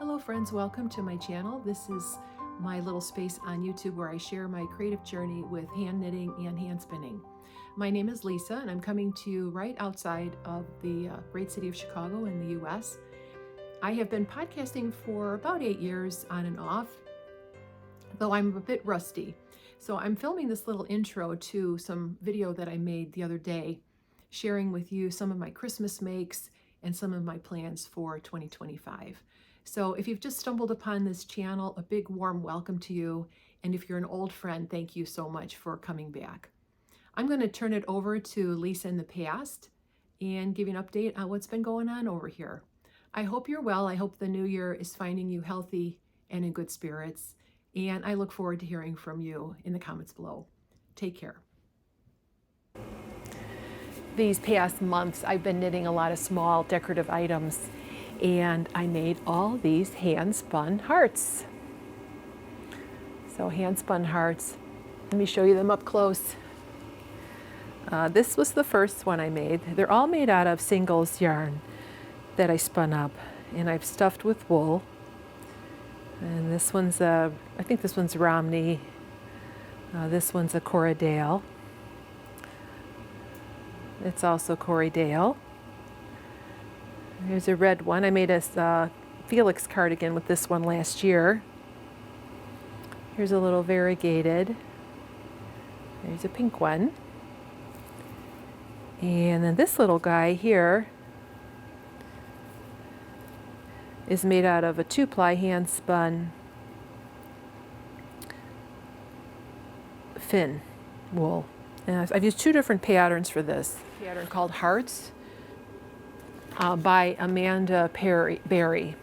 Hello friends, welcome to my channel. This is my little space on YouTube where I share my creative journey with hand knitting and hand spinning. My name is Lisa and I'm coming to you right outside of the great city of Chicago in the US. I have been podcasting for about 8 years on and off, though I'm a bit rusty. So I'm filming this little intro to some video that I made the other day, sharing with you some of my Christmas makes and some of my plans for 2025. So if you've just stumbled upon this channel, a big warm welcome to you. And if you're an old friend, thank you so much for coming back. I'm going to turn it over to Lisa in the past and give you an update on what's been going on over here. I hope you're well. I hope the new year is finding you healthy and in good spirits. And I look forward to hearing from you in the comments below. Take care. These past months, I've been knitting a lot of small decorative items, and I made all these hand-spun hearts. So hand-spun hearts, let me show you them up close. This was the first one I made. They're all made out of singles yarn that I spun up, and I've stuffed with wool. And this one's I think this one's Rauma. This one's a Chagall. It's also Chagall. There's a red one. I made a Felix cardigan with this one last year. Here's a little variegated. There's a pink one. And then this little guy here is made out of a 2-ply hand spun fin wool. And I've used 2 different patterns for this. A pattern called Hearts by Amanda Berry,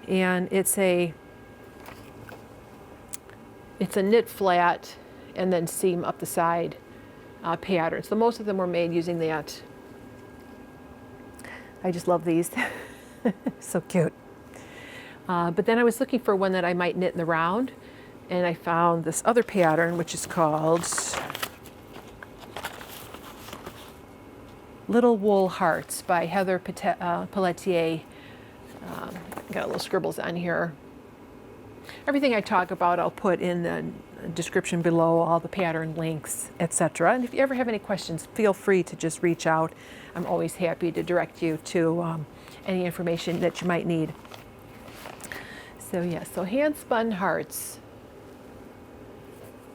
and it's a knit flat and then seam up the side pattern. So most of them were made using that. I just love these. So cute. But then I was looking for one that I might knit in the round, and I found this other pattern which is called Little Wool Hearts by Heather Pelletier. Got little scribbles on here. Everything I talk about I'll put in the description below, all the pattern links, etc. And if you ever have any questions, feel free to just reach out. I'm always happy to direct you to any information that you might need. So yeah, so hand spun hearts.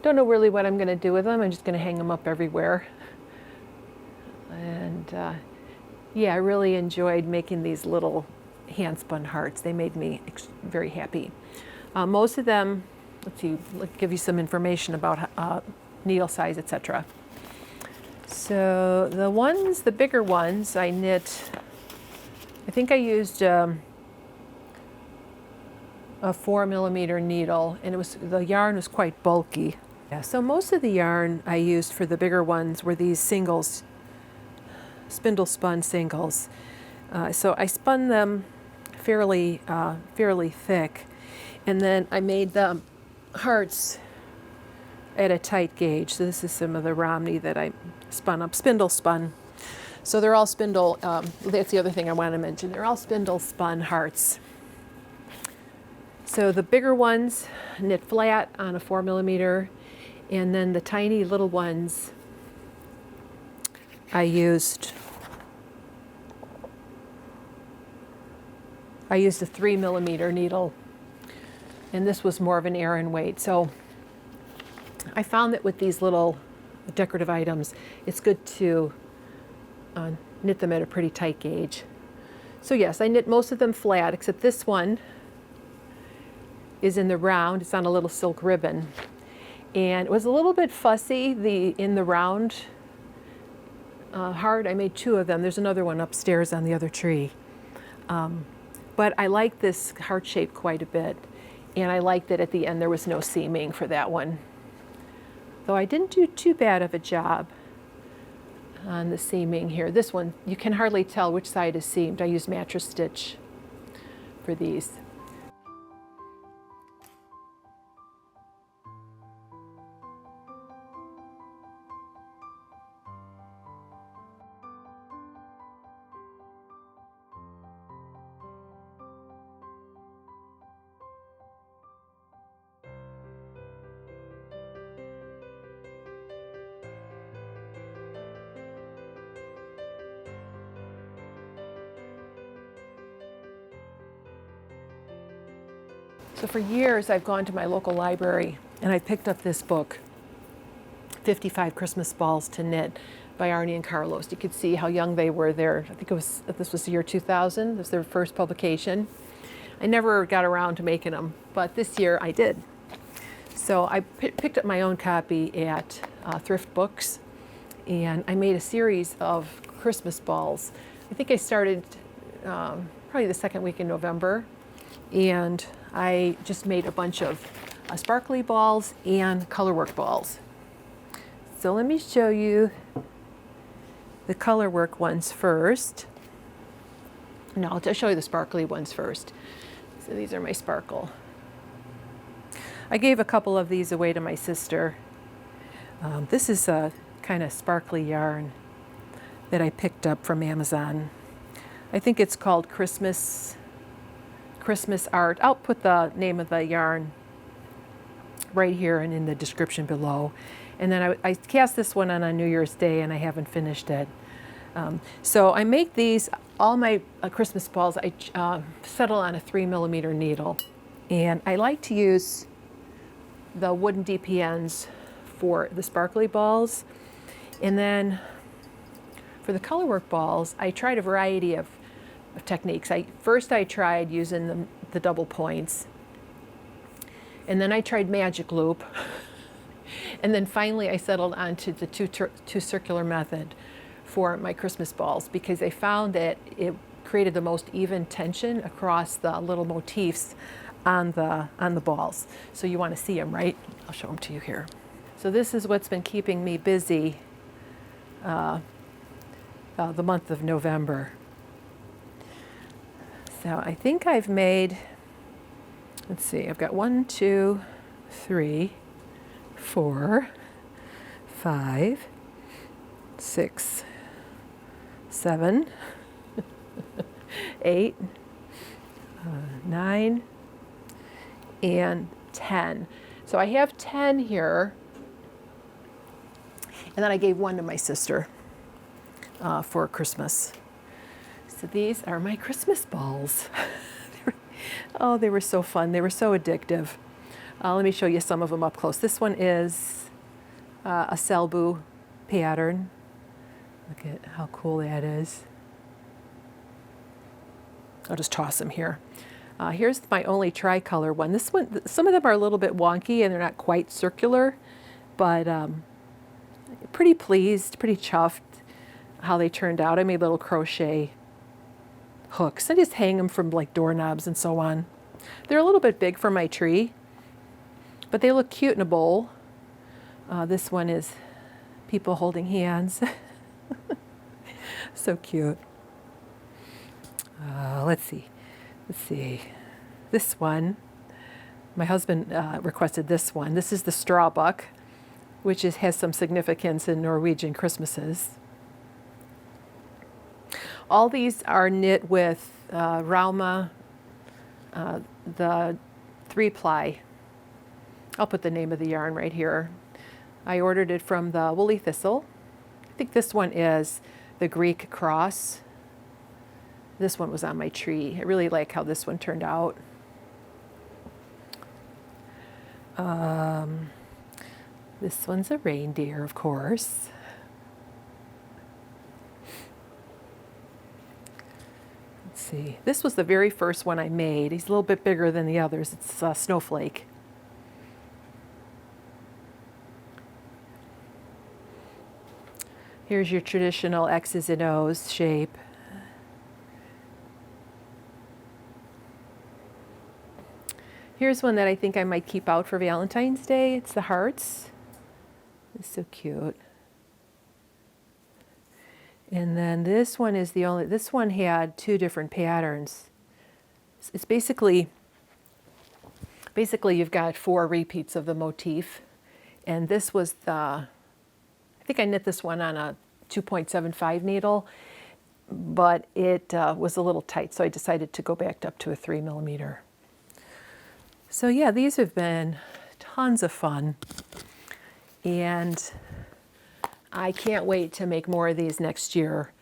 Don't know really what I'm going to do with them. I'm just going to hang them up everywhere. And yeah, I really enjoyed making these little hand-spun hearts. They made me very happy. Most of them, let's give you some information about needle size, etc. So the bigger ones, I knit, I think I used a 4mm needle, and the yarn was quite bulky. Yeah, so most of the yarn I used for the bigger ones were these singles, spindle spun singles. So I spun them fairly thick, and then I made the hearts at a tight gauge. So this is some of the Rauma that I spun up, spindle spun. So they're all spindle, that's the other thing I want to mention, they're all spindle spun hearts. So the bigger ones knit flat on a 4mm, and then the tiny little ones I used a 3mm needle, and this was more of an Aran weight. So I found that with these little decorative items, it's good to knit them at a pretty tight gauge. So yes, I knit most of them flat, except this one is in the round. It's on a little silk ribbon, and it was a little bit fussy in the round heart. I made 2 of them. There's another one upstairs on the other tree. But I like this heart shape quite a bit, and I like that at the end there was no seaming for that one. Though I didn't do too bad of a job on the seaming here. This one, you can hardly tell which side is seamed. I used mattress stitch for these. So for years, I've gone to my local library and I picked up this book, 55 Christmas Balls to Knit by Arnie and Carlos. You could see how young they were there. I think this was the year 2000. This was their first publication. I never got around to making them, but this year I did. So I picked up my own copy at Thrift Books, and I made a series of Christmas balls. I think I started probably the second week in November, and I just made a bunch of sparkly balls and colorwork balls. So let me show you the colorwork ones first. No, I'll just show you the sparkly ones first. So these are my sparkle. I gave a couple of these away to my sister. This is a kind of sparkly yarn that I picked up from Amazon. I think it's called Christmas Art. I'll put the name of the yarn right here and in the description below. And then I cast this one on New Year's Day, and I haven't finished it. So I make these, all my Christmas balls, I settle on a 3mm needle. And I like to use the wooden DPNs for the sparkly balls. And then for the colorwork balls, I tried a variety of techniques. First I tried using the double points. And then I tried magic loop. And then finally I settled onto the two circular method for my Christmas balls, because I found that it created the most even tension across the little motifs on the balls. So you want to see them, right? I'll show them to you here. So this is what's been keeping me busy the month of November. So I think I've made, let's see, I've got 1, 2, 3, 4, 5, 6, 7, 8, 9, and 10. So I have 10 here, and then I gave one to my sister for Christmas. So these are my Christmas balls. Oh, they were so fun. They were so addictive. Let me show you some of them up close. This one is a Selbu pattern. Look at how cool that is. I'll just toss them here. Here's my only tricolor one. This one, some of them are a little bit wonky and they're not quite circular, but pretty pleased, pretty chuffed how they turned out. I made little crochet hooks. I just hang them from like doorknobs and so on. They're a little bit big for my tree, but they look cute in a bowl. This one is people holding hands. So cute. Let's see. This one, my husband requested this one. This is the strawbuck, which has some significance in Norwegian Christmases. All these are knit with Rauma, the 3-ply. I'll put the name of the yarn right here. I ordered it from the Woolly Thistle. I think this one is the Greek cross. This one was on my tree. I really like how this one turned out. This one's a reindeer, of course. Let's see. This was the very first one I made. He's a little bit bigger than the others. It's a snowflake. Here's your traditional X's and O's shape. Here's one that I think I might keep out for Valentine's Day. It's the hearts. It's so cute. And then this one is this one had 2 different patterns. It's basically you've got 4 repeats of the motif. And this was I think I knit this one on a 2.75 needle, but it was a little tight, so I decided to go back up to a 3mm. So yeah, these have been tons of fun, and I can't wait to make more of these next year.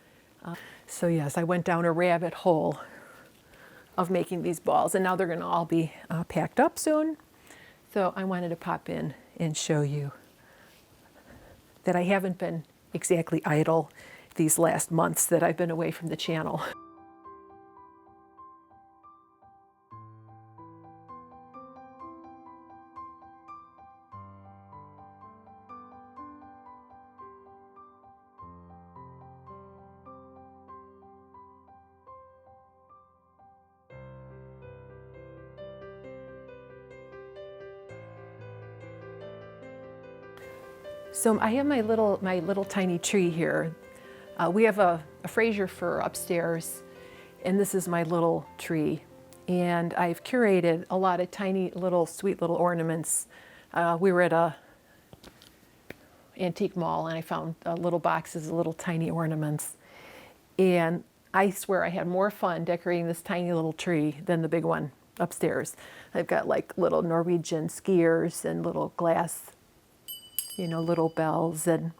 So yes, I went down a rabbit hole of making these balls. And now they're going to all be packed up soon. So I wanted to pop in and show you that I haven't been exactly idle these last months that I've been away from the channel. So I have my little tiny tree here. We have a Fraser fir upstairs, and this is my little tree. And I've curated a lot of tiny little sweet little ornaments. We were at a antique mall, and I found little boxes of little tiny ornaments. And I swear I had more fun decorating this tiny little tree than the big one upstairs. I've got like little Norwegian skiers and little glass, little bells and,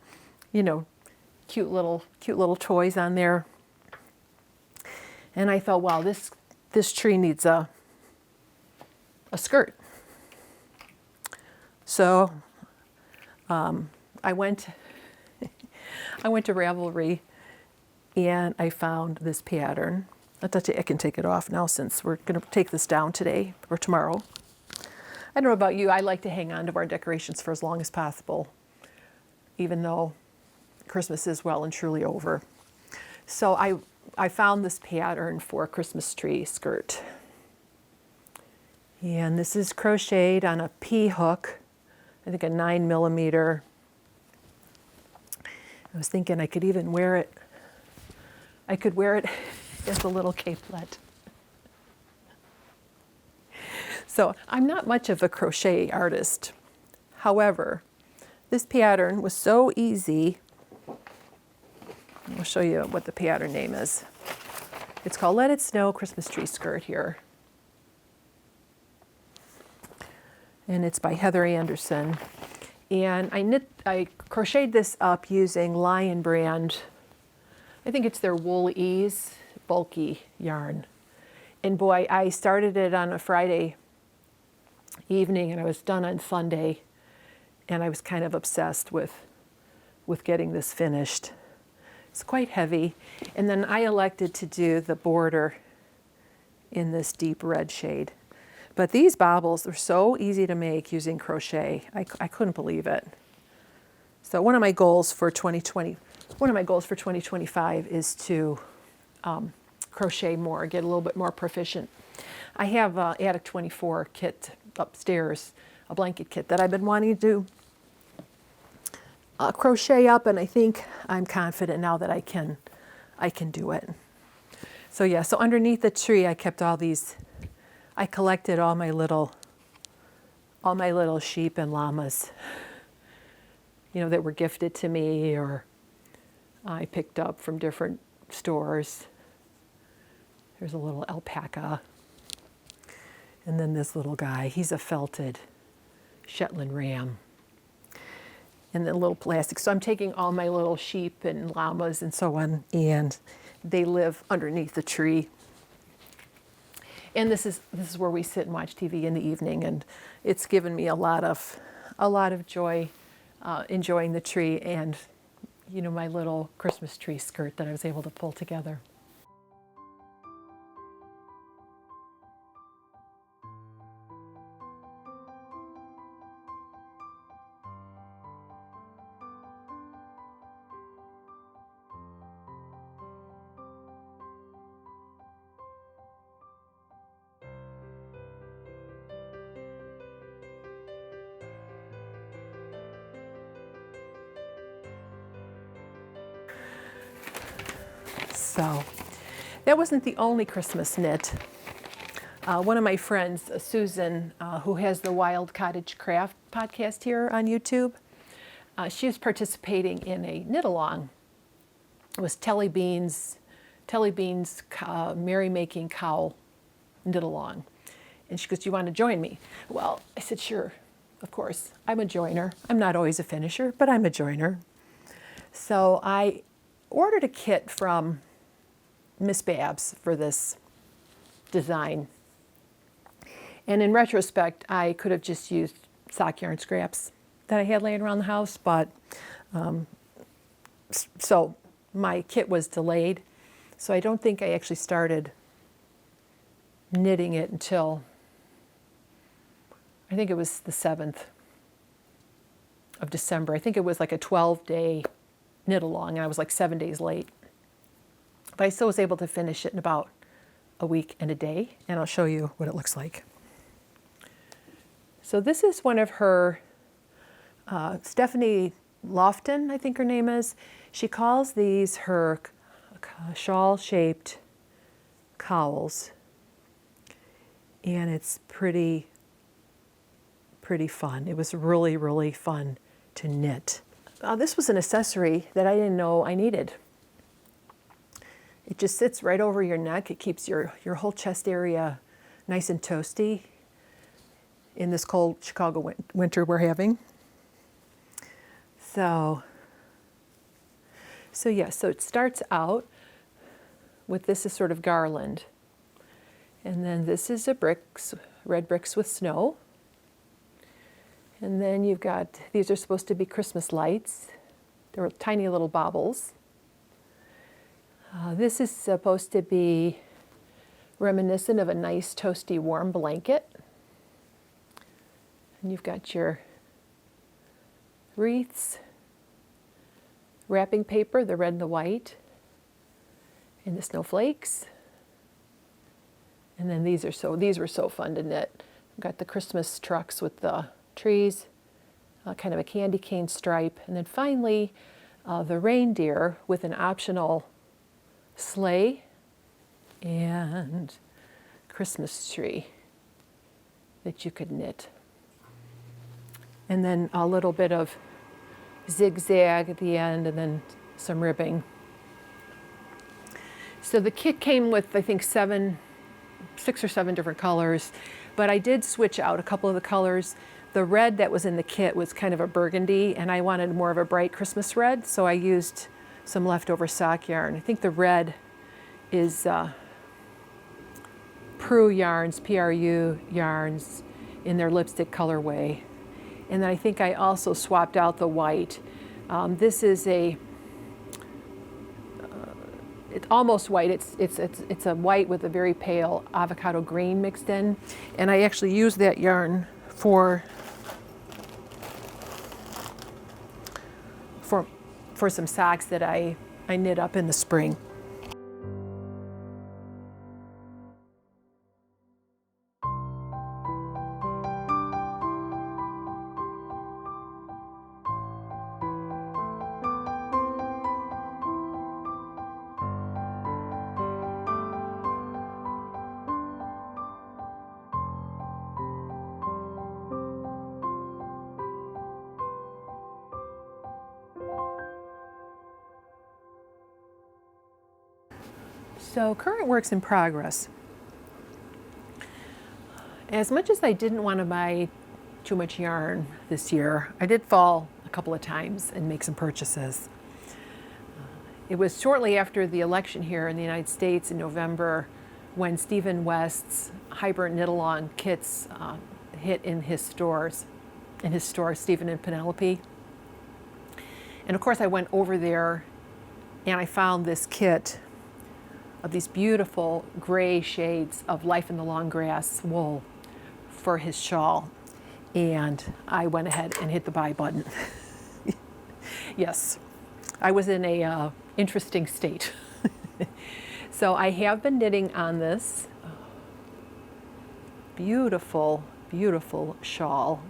cute little toys on there. And I thought, wow, this tree needs a skirt. So I went to Ravelry and I found this pattern. I can take it off now since we're going to take this down today or tomorrow. I don't know about you, I like to hang on to our decorations for as long as possible, even though Christmas is well and truly over. So I found this pattern for a Christmas tree skirt. And this is crocheted on a P hook, I think a 9mm. I was thinking I could even wear it. I could wear it as a little capelet. So I'm not much of a crochet artist. However, this pattern was so easy. I'll show you what the pattern name is. It's called Let It Snow Christmas Tree Skirt here. And it's by Heather Anderson. And I crocheted this up using Lion brand. I think it's their Woolly bulky yarn. And boy, I started it on a Friday evening and I was done on Sunday. And I was kind of obsessed with getting this finished. It's quite heavy. And then I elected to do the border in this deep red shade. But these baubles are so easy to make using crochet. I couldn't believe it. So one of my goals for 2025 is to crochet more, get a little bit more proficient. I have an Attic 24 kit upstairs, a blanket kit that I've been wanting to crochet up, and I think I'm confident now that I can do it. So yeah, so underneath the tree I kept all these. I collected all my little sheep and llamas, that were gifted to me or I picked up from different stores. There's a little alpaca. And then this little guy, he's a felted Shetland ram. And then little plastic. So I'm taking all my little sheep and llamas and so on, and they live underneath the tree. And this is where we sit and watch TV in the evening, and it's given me a lot of joy enjoying the tree and my little Christmas tree skirt that I was able to pull together. So that wasn't the only Christmas knit. One of my friends, Susan, who has the Wild Cottage Craft podcast here on YouTube, she was participating in a knit-along. It was Telly Bean's merrymaking cowl knit-along. And she goes, "Do you want to join me?" Well, I said, "Sure, of course. I'm a joiner. I'm not always a finisher, but I'm a joiner." So I ordered a kit from Miss Babs for this design. And in retrospect, I could have just used sock yarn scraps that I had laying around the house, but so my kit was delayed. So I don't think I actually started knitting it until, I think it was the 7th of December. I think it was like a 12-day knit along, and I was like 7 days late. But I still was able to finish it in about a week and a day, and I'll show you what it looks like. So this is one of her, Stephanie Lofton, I think her name is. She calls these her shawl-shaped cowls, and it's pretty fun. It was really, really fun to knit. This was an accessory that I didn't know I needed. It just sits right over your neck. It keeps your whole chest area nice and toasty in this cold Chicago winter we're having. So yeah, so it starts out with this is sort of garland. And then this is a red bricks with snow. And then you've got, these are supposed to be Christmas lights. They're tiny little baubles. This is supposed to be reminiscent of a nice, toasty, warm blanket. And you've got your wreaths, wrapping paper, the red and the white, and the snowflakes. And then these were so fun to knit. We've got the Christmas trucks with the trees, kind of a candy cane stripe. And then finally, the reindeer with an optional sleigh and Christmas tree that you could knit. And then a little bit of zigzag at the end, and then some ribbing. So the kit came with, I think, 6 or 7 different colors, but I did switch out a couple of the colors. The red that was in the kit was kind of a burgundy, and I wanted more of a bright Christmas red, so I used some leftover sock yarn. I think the red is Pru yarns, P-R-U yarns, in their lipstick colorway. And then I think I also swapped out the white. This is it's almost white. It's a white with a very pale avocado green mixed in. And I actually used that yarn for some socks that I knit up in the spring. So current works in progress. As much as I didn't want to buy too much yarn this year, I did fall a couple of times and make some purchases. It was shortly after the election here in the United States in November when Stephen West's Hybrid Knit-Along kits hit in his store, Stephen and Penelope. And of course I went over there and I found this kit of these beautiful gray shades of Life in the Long Grass wool for his shawl. And I went ahead and hit the buy button. Yes, I was in a interesting state. So I have been knitting on this beautiful, beautiful shawl.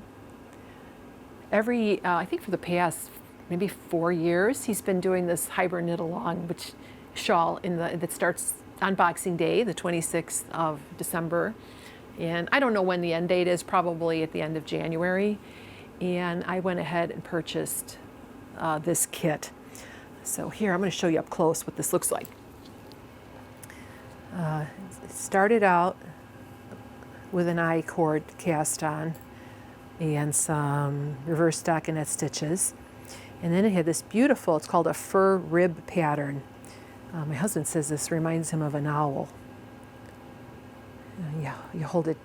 I think for the past maybe 4 years, he's been doing this Hybrid Knit-Along, shawl that starts on Boxing Day, the 26th of December. And I don't know when the end date is, probably at the end of January. And I went ahead and purchased this kit. So here, I'm going to show you up close what this looks like. It started out with an I-cord cast on and some reverse stockinette stitches. And then it had this beautiful, it's called a fur rib pattern. My husband says this reminds him of an owl. Yeah, you hold it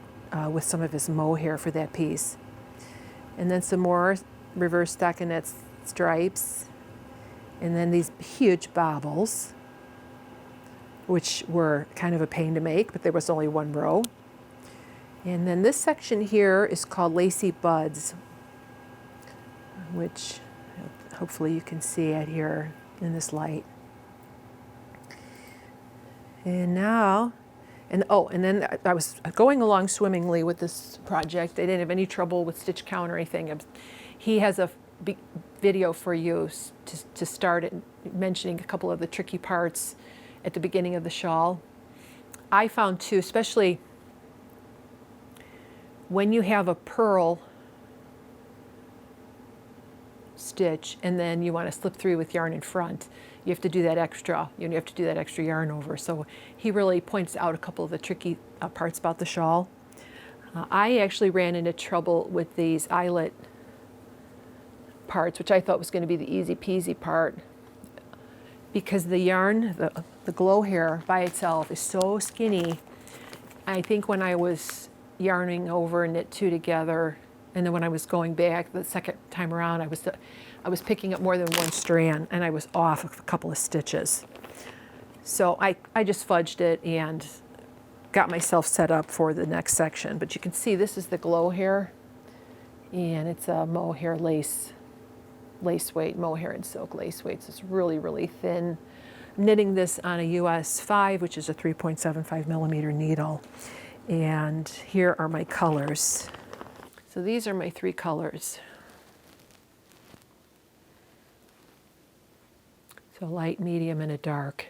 with some of his mohair for that piece. And then some more reverse stockinette stripes. And then these huge bobbles, which were kind of a pain to make, but there was only one row. And then this section here is called Lacy Buds, which hopefully you can see it here in this light. And now, and then I was going along swimmingly with this project. I didn't have any trouble with stitch count or anything. He has a video for you to start it, mentioning a couple of the tricky parts at the beginning of the shawl. I found too, especially when you have a purl stitch and then you want to slip through with yarn in front, you have to do that extra. You have to do that extra yarn over. So he really points out a couple of the tricky parts about the shawl. I actually ran into trouble with these eyelet parts, which I thought was going to be the easy peasy part, because the yarn, the glow hair by itself is so skinny. I think when I was yarning over knit two together, and then when I was going back the second time around, I was picking up more than one strand, and I was off a couple of stitches. So I just fudged it and got myself set up for the next section. But you can see this is the glow hair, and it's a mohair lace weight, mohair and silk lace weight. So it's really, really thin. I'm knitting this on a US 5, which is a 3.75 millimeter needle. And here are my colors. So these are my three colors. So light, medium, and a dark.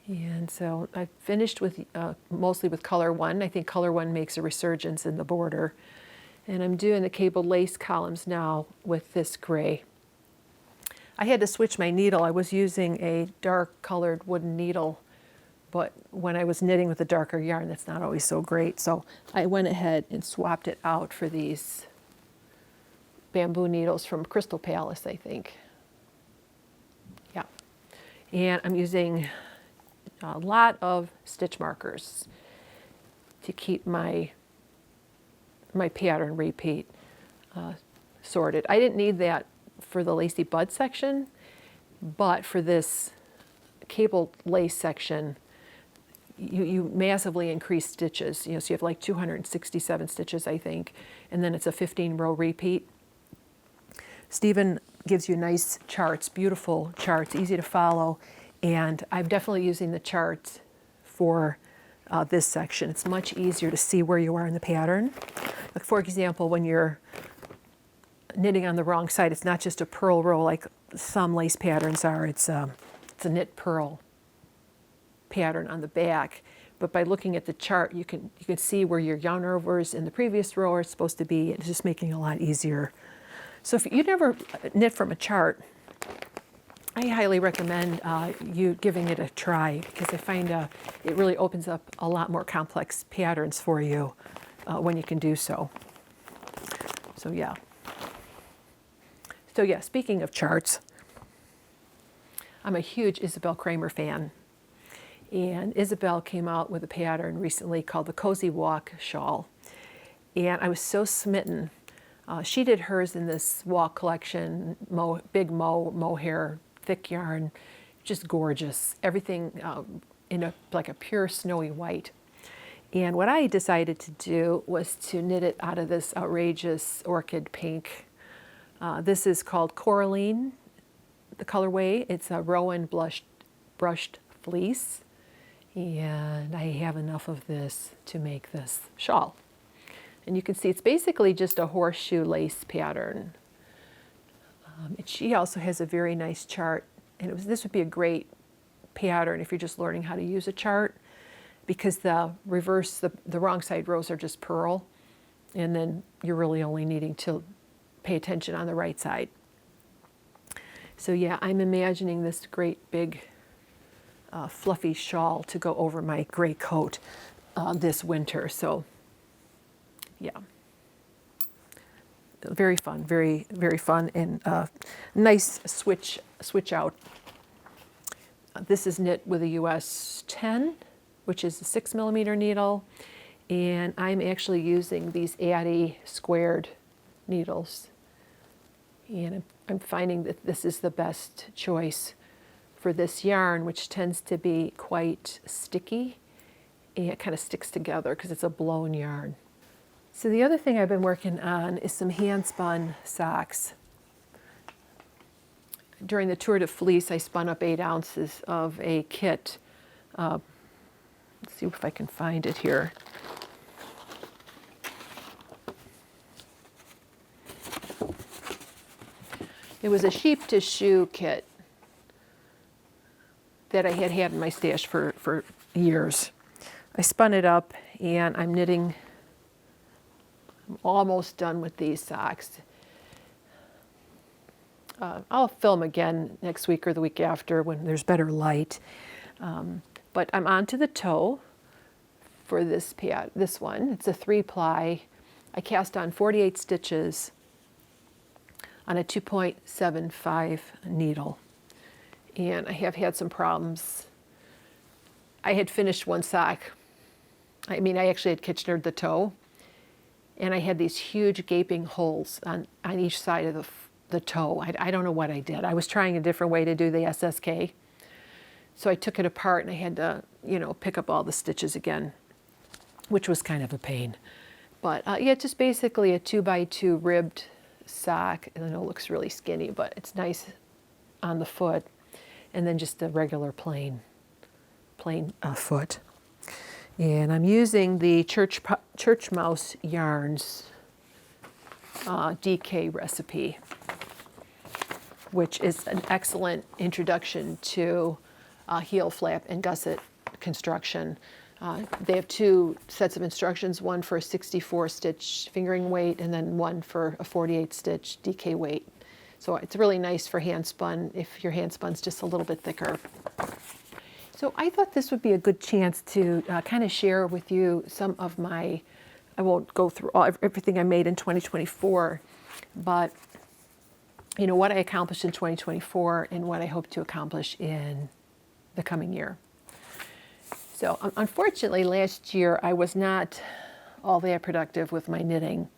And so I finished with mostly with color 1. I think color 1 makes a resurgence in the border. And I'm doing the cable lace columns now with this gray. I had to switch my needle. I was using a dark colored wooden needle, but when I was knitting with a darker yarn, that's not always so great. So I went ahead and swapped it out for these bamboo needles from Crystal Palace, I think. Yeah. And I'm using a lot of stitch markers to keep my pattern repeat sorted. I didn't need that for the lacy bud section, but for this cable lace section, you massively increase stitches. So you have like 267 stitches, I think, and then it's a 15-row repeat. Stephen gives you nice charts, beautiful charts, easy to follow, and I'm definitely using the charts for this section. It's much easier to see where you are in the pattern. Like for example, when you're knitting on the wrong side, it's not just a purl row like some lace patterns are. It's a knit purl pattern on the back. But by looking at the chart, you can see where your yarn overs in the previous row are supposed to be. It's just making it a lot easier. So if you never knit from a chart, I highly recommend you giving it a try, because I find it really opens up a lot more complex patterns for you when you can do so. So yeah. So yeah, speaking of charts, I'm a huge Isabel Kramer fan. And Isabel came out with a pattern recently called the Cozy Walk Shawl. And I was so smitten. She did hers in this walk collection, big mohair, thick yarn, just gorgeous. Everything in like a pure snowy white. And what I decided to do was to knit it out of this outrageous orchid pink. This is called Coraline, the colorway. It's a Rowan brushed fleece. And I have enough of this to make this shawl. And you can see it's basically just a horseshoe lace pattern. And she also has a very nice chart. And this would be a great pattern if you're just learning how to use a chart, because the wrong side rows are just purl. And then you're really only needing to pay attention on the right side. So yeah, I'm imagining this great big fluffy shawl to go over my gray coat this winter. So yeah, very fun, very, very fun, and nice switch out. This is knit with a US 10, which is a 6mm needle, and I'm actually using these Addy squared needles. And I'm finding that this is the best choice for this yarn, which tends to be quite sticky, and it kind of sticks together because it's a blown yarn. So the other thing I've been working on is some hand-spun socks. During the Tour de Fleece, I spun up 8 ounces of a kit. Let's see if I can find it here. It was a sheep to shoe kit that I had in my stash for years. I spun it up, and I'm knitting. I'm almost done with these socks. I'll film again next week or the week after when there's better light. But I'm on to the toe for this one. It's a 3-ply. I cast on 48 stitches on a 2.75 needle. And I have had some problems. I had finished one sock. I actually had Kitchenered the toe, and I had these huge gaping holes on each side of the toe. I don't know what I did. I was trying a different way to do the SSK. So I took it apart, and I had to, pick up all the stitches again, which was kind of a pain. But yeah, just basically a 2x2 ribbed sock. And I know it looks really skinny, but it's nice on the foot. And then just a regular plain foot. And I'm using the Church Mouse Yarns DK recipe, which is an excellent introduction to heel flap and gusset construction. They have 2 sets of instructions, one for a 64 stitch fingering weight and then one for a 48 stitch DK weight. So it's really nice for hand spun if your hand spun's just a little bit thicker. So I thought this would be a good chance to kind of share with you some of my, I won't go through everything I made in 2024, but what I accomplished in 2024 and what I hope to accomplish in the coming year. So unfortunately, last year I was not all that productive with my knitting,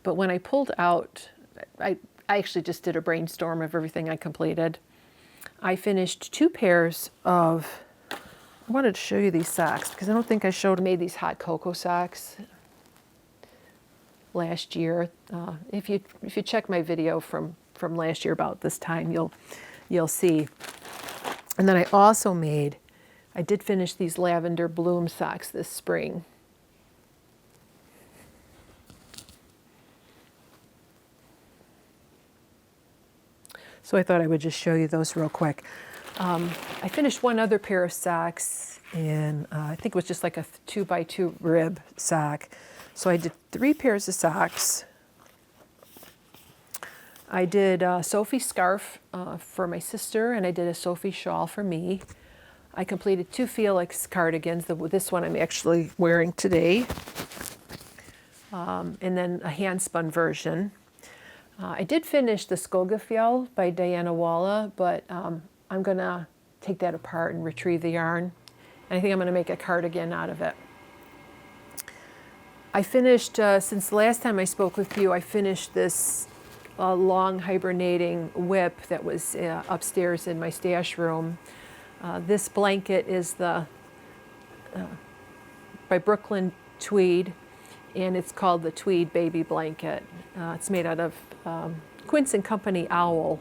but when I pulled out, I actually just did a brainstorm of everything I completed. I finished 2 pairs of, I wanted to show you these socks because I don't think I made these hot cocoa socks last year. If you check my video from last year about this time, you'll see. And then I did finish these lavender bloom socks this spring. So I thought I would just show you those real quick. I finished one other pair of socks, and I think it was just like a 2x2 rib sock. So I did 3 pairs of socks. I did a Sophie scarf for my sister, and I did a Sophie shawl for me. I completed 2 Felix cardigans. This one I'm actually wearing today. And then a hand-spun version. I did finish the Skogafjell by Diana Walla, but I'm going to take that apart and retrieve the yarn. And I think I'm going to make a cardigan out of it. I finished, since the last time I spoke with you, I finished this long hibernating whip that was upstairs in my stash room. This blanket is by Brooklyn Tweed, and it's called the Tweed Baby Blanket. It's made out of Quince & Company owl.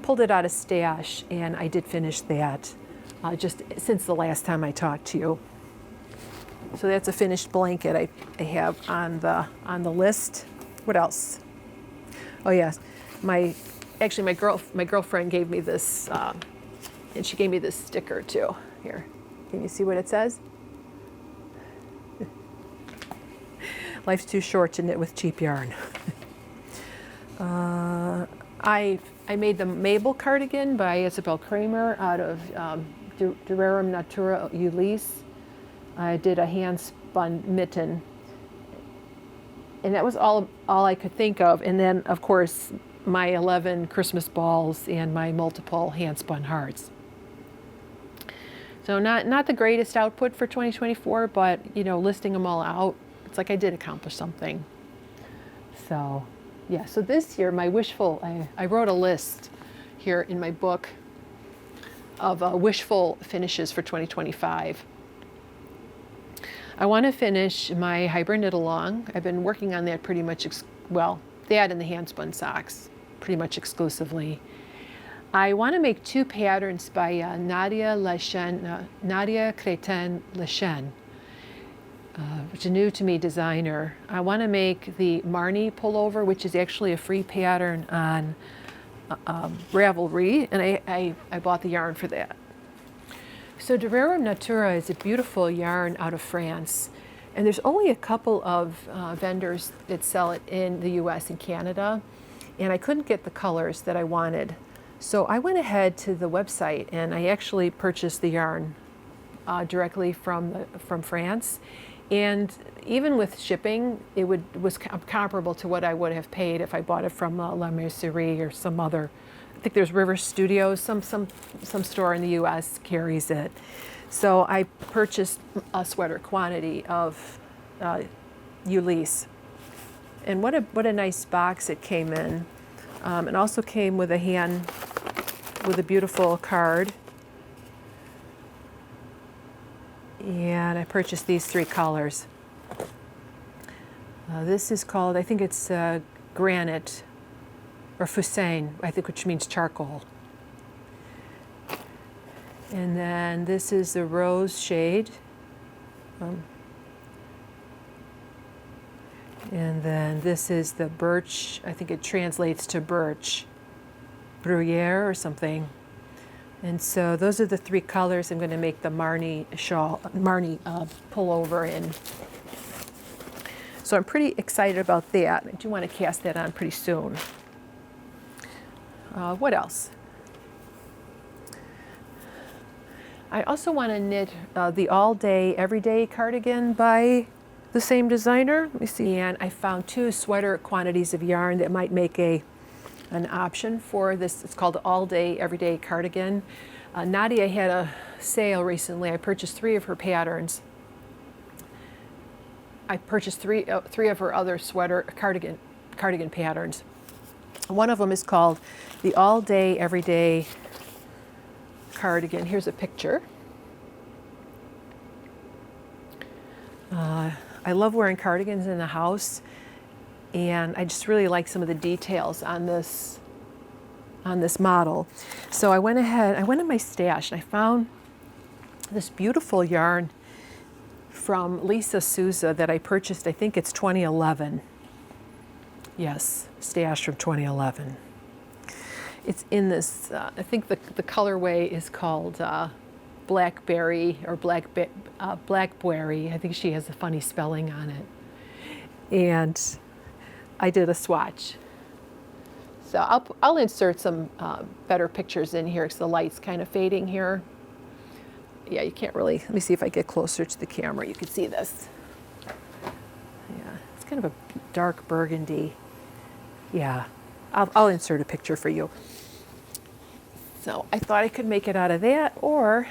Pulled it out of stash, and I did finish that just since the last time I talked to you. So that's a finished blanket I have on the list. What else? Oh yes, my girlfriend gave me this, and she gave me this sticker too. Here, can you see what it says? Life's too short to knit with cheap yarn. I made the Mabel cardigan by Isabel Kramer out of Durarum Natura Ulisse. I did a hand-spun mitten, and that was all I could think of. And then, of course, my 11 Christmas balls and my multiple hand-spun hearts. So not the greatest output for 2024, but you know, listing them all out, it's like I did accomplish something. So yeah, so this year my I wrote a list here in my book of wishful finishes for 2025. I want to finish my hybrid knit along. I've been working on that pretty much, that and the handspun socks pretty much exclusively. I want to make 2 patterns by Nadia Crétin Lechen, which is a new to me designer. I want to make the Marnie pullover, which is actually a free pattern on Ravelry, and I bought the yarn for that. So de Rerum Natura is a beautiful yarn out of France, and there's only a couple of vendors that sell it in the US and Canada, and I couldn't get the colors that I wanted. So I went ahead to the website and I actually purchased the yarn directly from France, and even with shipping, it was comparable to what I would have paid if I bought it from La Mercerie or some other. I think there's River Studios, some store in the U.S. carries it. So I purchased a sweater quantity of Ulysse, and what a nice box it came in. It also came with a beautiful card. And I purchased these 3 colors. This is called, I think it's granite or fusain, I think, which means charcoal. And then this is the rose shade. And then this is the birch, I think it translates to birch, bruyere or something. And so those are the 3 colors I'm going to make the Marnie pullover in. So I'm pretty excited about that. I do want to cast that on pretty soon. What else? I also want to knit the All Day Everyday cardigan by the same designer. Let me see. And I found 2 sweater quantities of yarn that might make an option for this. It's called All Day Everyday Cardigan. Nadia had a sale recently. I purchased 3 of her patterns. I purchased three of her other cardigan patterns. One of them is called the All Day Everyday Cardigan. Here's a picture. I love wearing cardigans in the house, and I just really like some of the details on this model. So I went in my stash and I found this beautiful yarn from Lisa Souza that I purchased, I think it's 2011. Yes, stash from 2011. It's in this, I think the colorway is called Blackberry or Blackberry. I think she has a funny spelling on it. And I did a swatch. So I'll insert some better pictures in here because the light's kind of fading here. Yeah, you can't really, let me see if I get closer to the camera. You can see this. Yeah, it's kind of a dark burgundy. Yeah, I'll insert a picture for you. So I thought I could make it out of that, or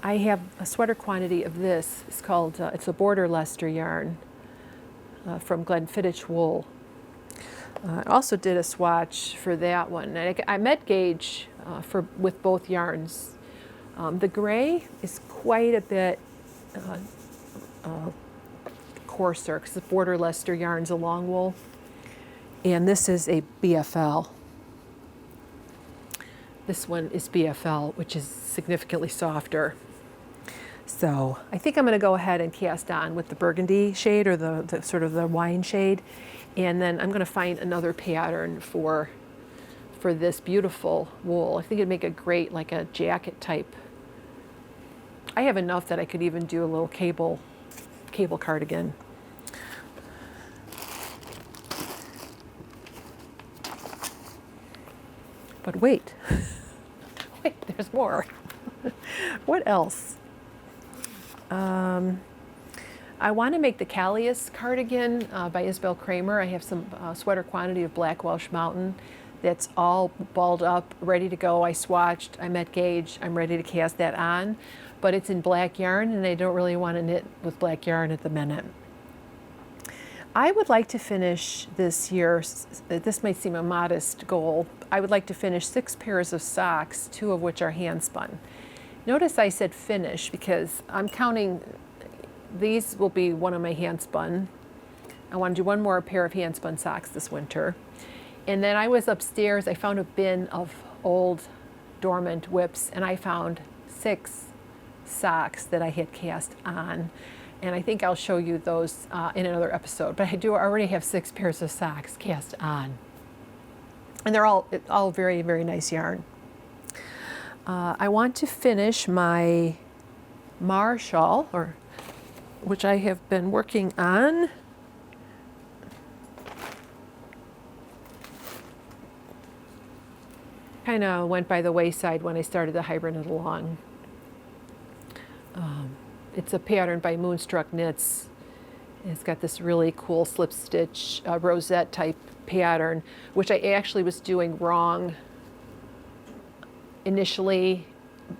I have a sweater quantity of this. It's called, it's a Border Leicester yarn from Glenfiddich Wool. I also did a swatch for that one. I met gauge with both yarns. The gray is quite a bit coarser because the Border Leicester yarn's a long wool. And this is a BFL. This one is BFL, which is significantly softer. So I think I'm going to go ahead and cast on with the burgundy shade, or the sort of the wine shade. And then I'm going to find another pattern for this beautiful wool. I think it'd make a great, like a jacket type. I have enough that I could even do a little cable cardigan. But wait, wait, there's more. What else? I want to make the Callias cardigan by Isabel Kramer. I have some sweater quantity of Black Welsh Mountain that's all balled up, ready to go. I swatched, I met gauge, I'm ready to cast that on, but it's in black yarn and I don't really want to knit with black yarn at the minute. I would like to finish this year, this might seem a modest goal, I would like to finish 6 pairs of socks, 2 of which are hand spun. Notice I said finish because I'm counting, these will be one of my hand spun. I want to do one more pair of hand spun socks this winter. And then I was upstairs, I found a bin of old dormant whips and I found 6 socks that I had cast on. And I think I'll show you those in another episode, but I do already have 6 pairs of socks cast on. And they're all very, very nice yarn. I want to finish my Mar shawl, which I have been working on. Kind of went by the wayside when I started the hybrid knit along. It's a pattern by Moonstruck Knits. It's got this really cool slip stitch rosette type pattern, which I actually was doing wrong initially,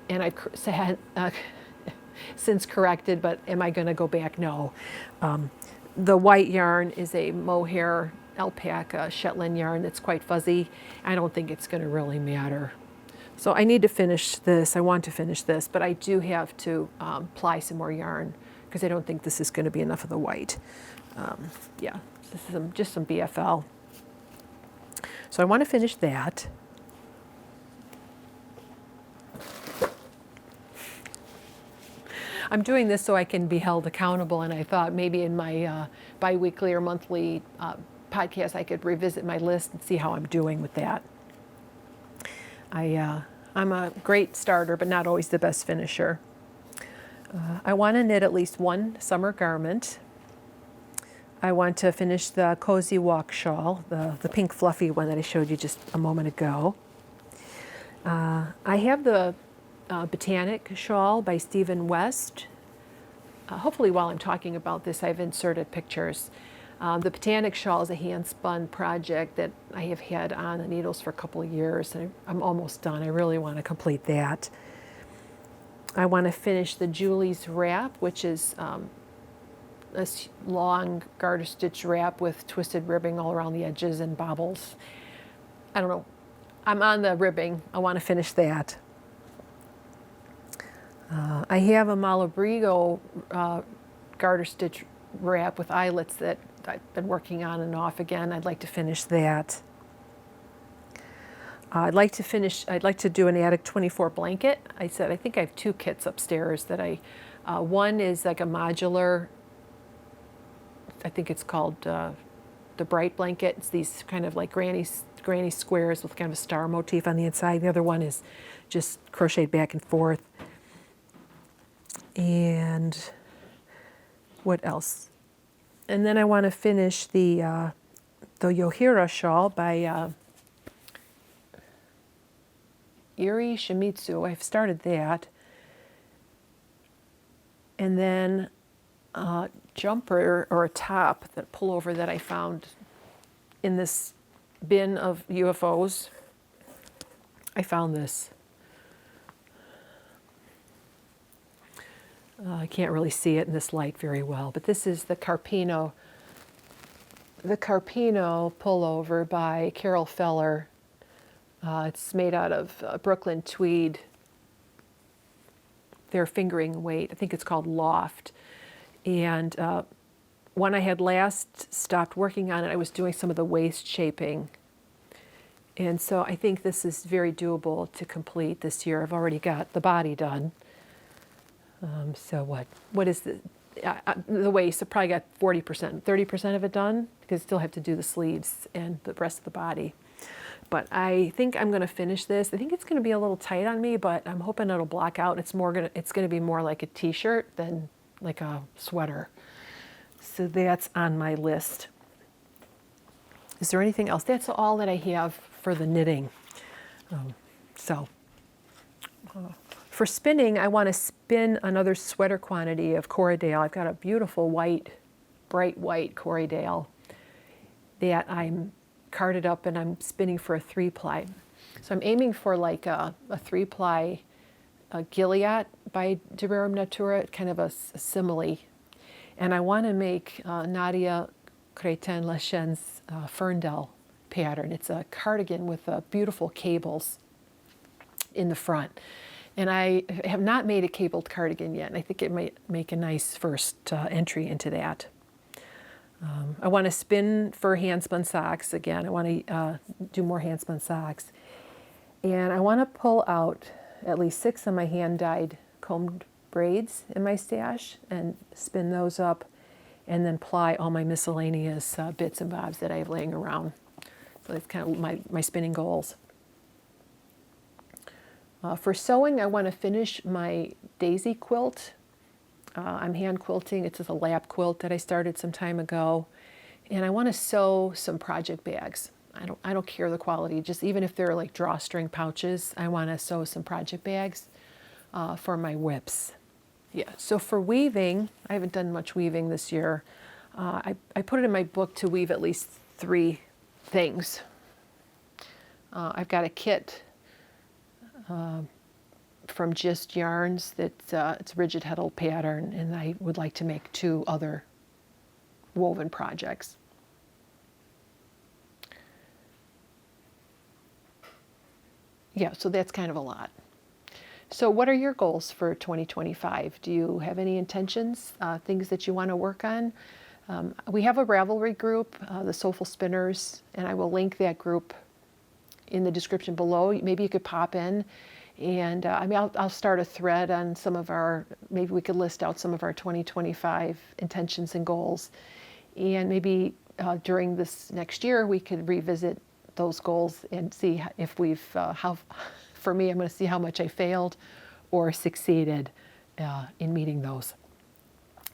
and I've since corrected, but am I going to go back? No. The white yarn is a mohair alpaca Shetland yarn that's quite fuzzy. I don't think it's going to really matter. So I need to finish this. I want to finish this, but I do have to ply some more yarn because I don't think this is going to be enough of the white. Yeah, this is just some BFL. So I want to finish that. I'm doing this so I can be held accountable, and I thought maybe in my bi-weekly or monthly podcast I could revisit my list and see how I'm doing with that. I'm a great starter, but not always the best finisher. I want to knit at least one summer garment. I want to finish the Cozy Walk shawl, the pink fluffy one that I showed you just a moment ago. I have the Botanic shawl by Stephen West. Hopefully while I'm talking about this, I've inserted pictures. The Botanic shawl is a hand-spun project that I have had on the needles for a couple of years, and I'm almost done. I really want to complete that. I want to finish the Julie's wrap, which is this long garter stitch wrap with twisted ribbing all around the edges and bobbles. I don't know. I'm on the ribbing. I want to finish that. I have a Malabrigo garter stitch wrap with eyelets that I've been working on and off again. I'd like to finish that. I'd like to do an Attic 24 blanket. I think I have 2 kits upstairs that one is like a modular, I think it's called the Bright blanket. It's these kind of like granny squares with kind of a star motif on the inside. The other one is just crocheted back and forth. And what else? And then I want to finish the Yohira shawl by Iri Shimizu. I've started that. And then a jumper or a top, that pullover that I found in this bin of UFOs. I found this. I can't really see it in this light very well, but this is the Carpino pullover by Carol Feller. It's made out of Brooklyn tweed. Their fingering weight, I think it's called Loft. And when I had last stopped working on it, I was doing some of the waist shaping. And so I think this is very doable to complete this year. I've already got the body done. So what is the waist? I probably got 40%, 30% of it done, because I still have to do the sleeves and the rest of the body. But I think I'm going to finish this. I think it's going to be a little tight on me, but I'm hoping it'll block out. It's going to be more like a t-shirt than like a sweater. So that's on my list. Is there anything else? That's all that I have for the knitting. For spinning, I want to spin another sweater quantity of Corriedale. I've got a beautiful white, bright white Corriedale that I'm carded up and I'm spinning for a 3-ply. So I'm aiming for like a 3-ply Gilead by De Rerum Natura, kind of a simile. And I want to make Nadia Crétin-Lachen's Ferndale pattern. It's a cardigan with beautiful cables in the front. And I have not made a cabled cardigan yet, and I think it might make a nice first entry into that. I want to spin for handspun socks again. I want to do more handspun socks. And I want to pull out at least 6 of my hand-dyed combed braids in my stash and spin those up and then ply all my miscellaneous bits and bobs that I have laying around. So that's kind of my spinning goals. For sewing, I want to finish my daisy quilt. I'm hand quilting. It's just a lap quilt that I started some time ago. And I want to sew some project bags. I don't care the quality, just even if they're like drawstring pouches, I want to sew some project bags for my whips. Yeah, so for weaving, I haven't done much weaving this year. I put it in my book to weave at least 3 things. I've got a kit from Just Yarns that it's a rigid heddle pattern, and I would like to make 2 other woven projects. Yeah, so that's kind of a lot. So what are your goals for 2025? Do you have any intentions, things that you want to work on? We have a Ravelry group, the Soulful Spinners, and I will link that group in the description below. Maybe you could pop in, and I'll start a thread on some of our, maybe we could list out some of our 2025 intentions and goals. And maybe during this next year, we could revisit those goals and see if we've, for me, I'm going to see how much I failed or succeeded in meeting those.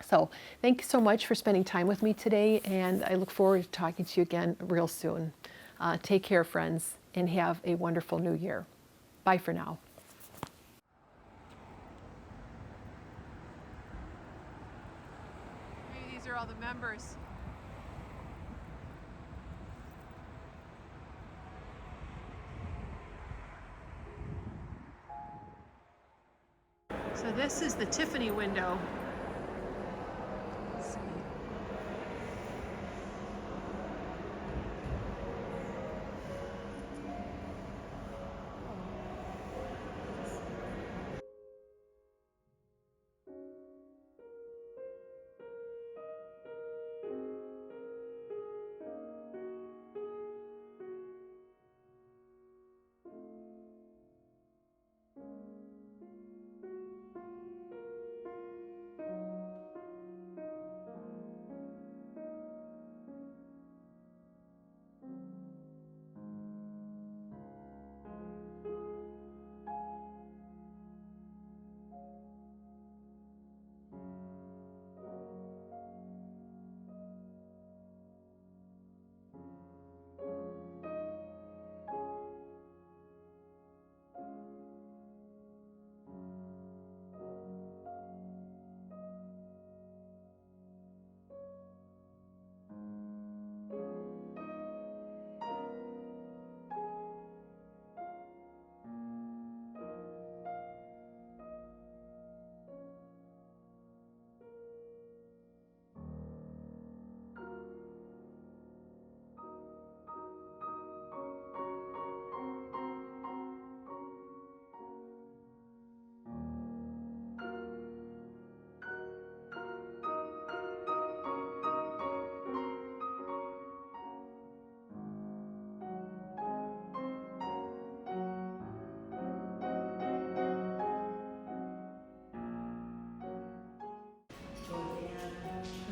So thank you so much for spending time with me today, and I look forward to talking to you again real soon. Take care, friends, and have a wonderful new year. Bye for now. Hey, these are all the members. So this is the Tiffany window. Let's see.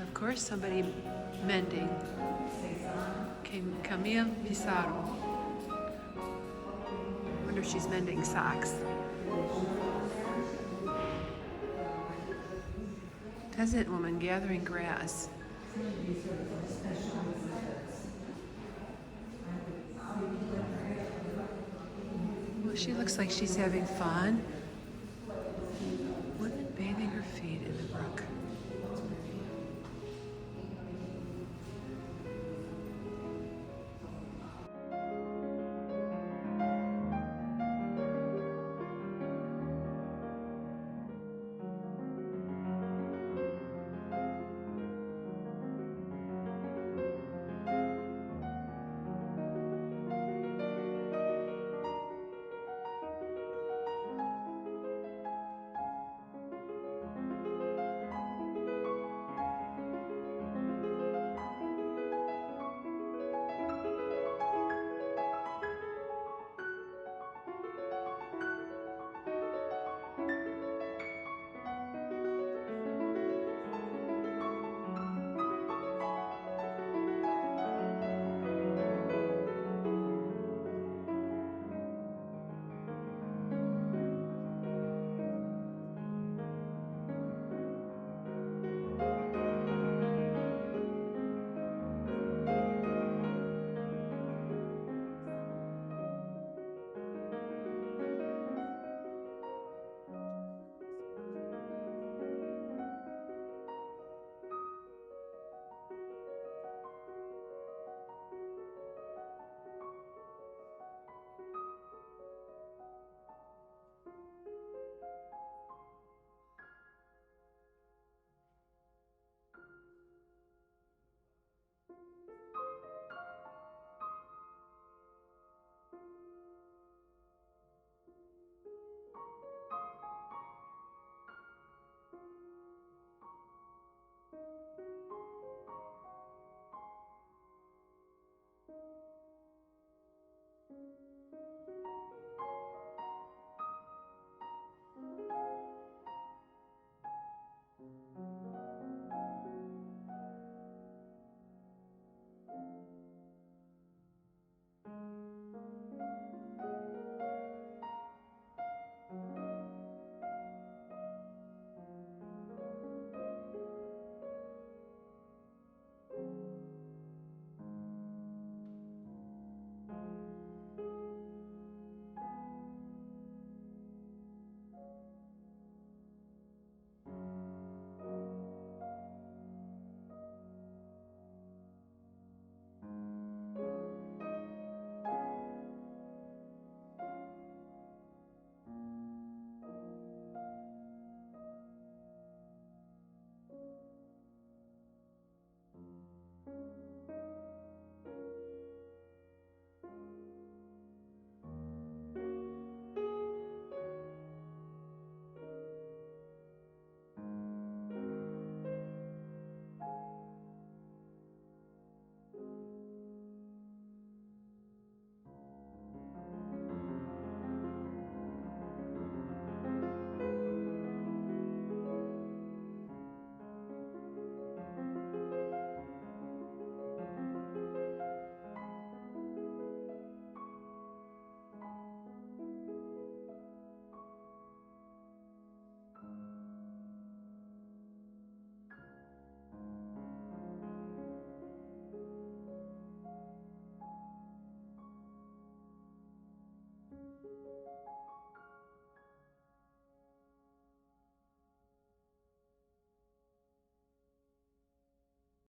Of course, somebody mending. Camille Pissarro. I wonder if she's mending socks. Peasant woman gathering grass. Well, she looks like she's having fun.